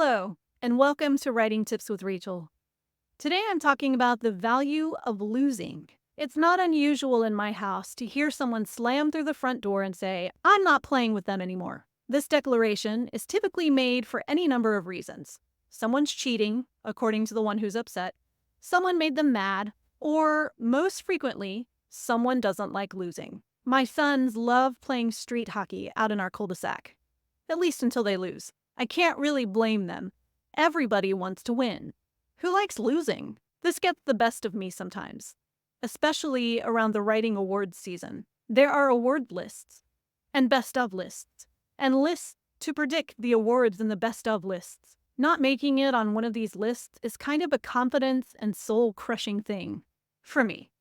Hello, and welcome to Writing Tips with Rachel. Today I'm talking about the value of losing. It's not unusual in my house to hear someone slam through the front door and say, "I'm not playing with them anymore." This declaration is typically made for any number of reasons. Someone's cheating, according to the one who's upset, someone made them mad, or most frequently, someone doesn't like losing. My sons love playing street hockey out in our cul-de-sac, at least until they lose. I can't really blame them. Everybody wants to win. Who likes losing? This gets the best of me sometimes, especially around the writing awards season. There are award lists and best of lists, and lists to predict the awards in the best of lists. Not making it on one of these lists is kind of a confidence and soul-crushing thing for me.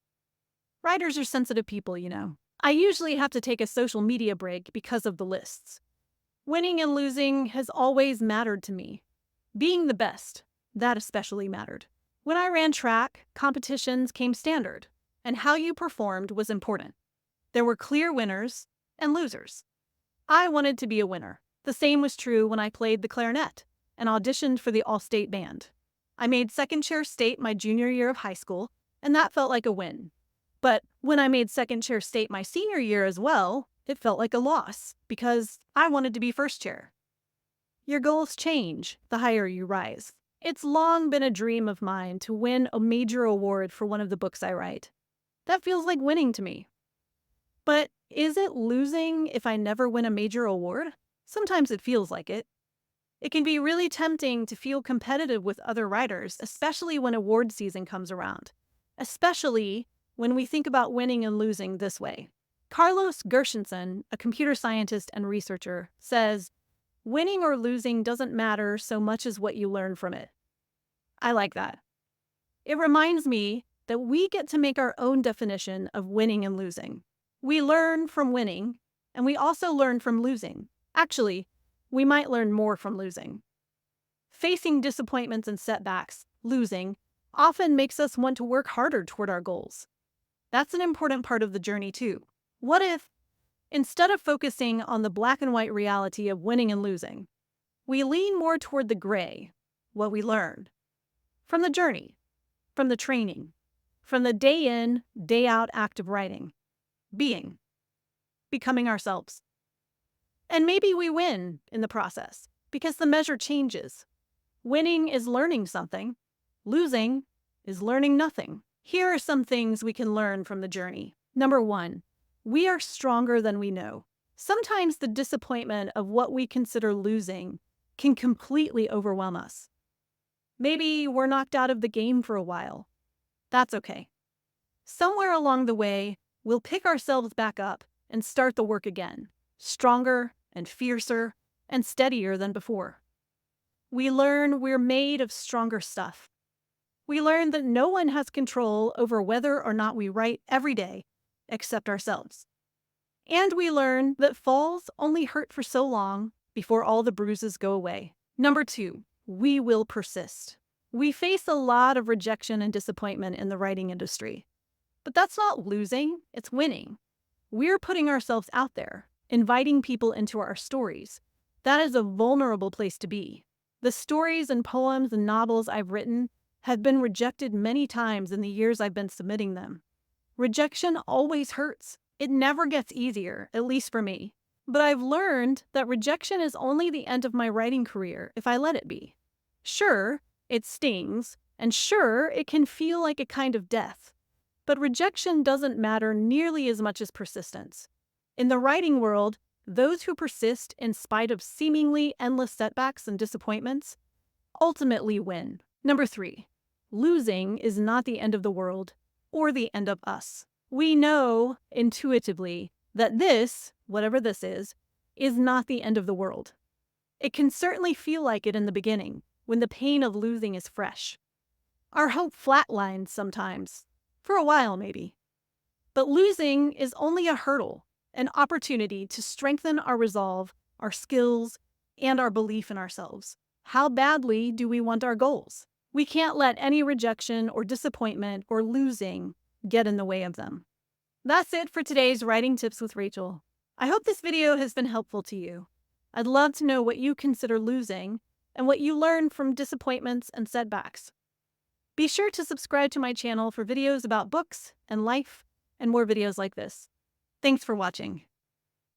Writers are sensitive people, you know. I usually have to take a social media break because of the lists. Winning and losing has always mattered to me. Being the best, that especially mattered. When I ran track, competitions came standard, and how you performed was important. There were clear winners and losers. I wanted to be a winner. The same was true when I played the clarinet and auditioned for the all-state band. I made second chair state my junior year of high school, and that felt like a win. But when I made second chair state my senior year as well, it felt like a loss because I wanted to be first chair. Your goals change the higher you rise. It's long been a dream of mine to win a major award for one of the books I write. That feels like winning to me. But is it losing if I never win a major award? Sometimes it feels like it. It can be really tempting to feel competitive with other writers, especially when award season comes around. Especially when we think about winning and losing this way. Carlos Gershenson, a computer scientist and researcher, says, "Winning or losing doesn't matter so much as what you learn from it." I like that. It reminds me that we get to make our own definition of winning and losing. We learn from winning, and we also learn from losing. Actually, we might learn more from losing. Facing disappointments and setbacks, losing, often makes us want to work harder toward our goals. That's an important part of the journey too. What if, instead of focusing on the black and white reality of winning and losing, we lean more toward the gray, what we learned from the journey, from the training, from the day in, day out act of writing, becoming ourselves. And maybe we win in the process because the measure changes. Winning is learning something, losing is learning nothing. Here are some things we can learn from the journey. Number 1. We are stronger than we know. Sometimes the disappointment of what we consider losing can completely overwhelm us. Maybe we're knocked out of the game for a while. That's okay. Somewhere along the way, we'll pick ourselves back up and start the work again, stronger and fiercer and steadier than before. We learn we're made of stronger stuff. We learn that no one has control over whether or not we write every day except ourselves. And we learn that falls only hurt for so long before all the bruises go away. Number 2, we will persist. We face a lot of rejection and disappointment in the writing industry. But that's not losing, it's winning. We're putting ourselves out there, inviting people into our stories. That is a vulnerable place to be. The stories and poems and novels I've written have been rejected many times in the years I've been submitting them. Rejection always hurts. It never gets easier, at least for me. But I've learned that rejection is only the end of my writing career if I let it be. Sure, it stings, and sure, it can feel like a kind of death. But rejection doesn't matter nearly as much as persistence. In the writing world, those who persist in spite of seemingly endless setbacks and disappointments ultimately win. Number 3, losing is not the end of the world or the end of us. We know intuitively that this, whatever this is not the end of the world. It can certainly feel like it in the beginning, when the pain of losing is fresh. Our hope flatlines sometimes, for a while maybe. But losing is only a hurdle, an opportunity to strengthen our resolve, our skills, and our belief in ourselves. How badly do we want our goals? We can't let any rejection or disappointment or losing get in the way of them. That's it for today's Writing Tips with Rachel. I hope this video has been helpful to you. I'd love to know what you consider losing and what you learn from disappointments and setbacks. Be sure to subscribe to my channel for videos about books and life and more videos like this. Thanks for watching.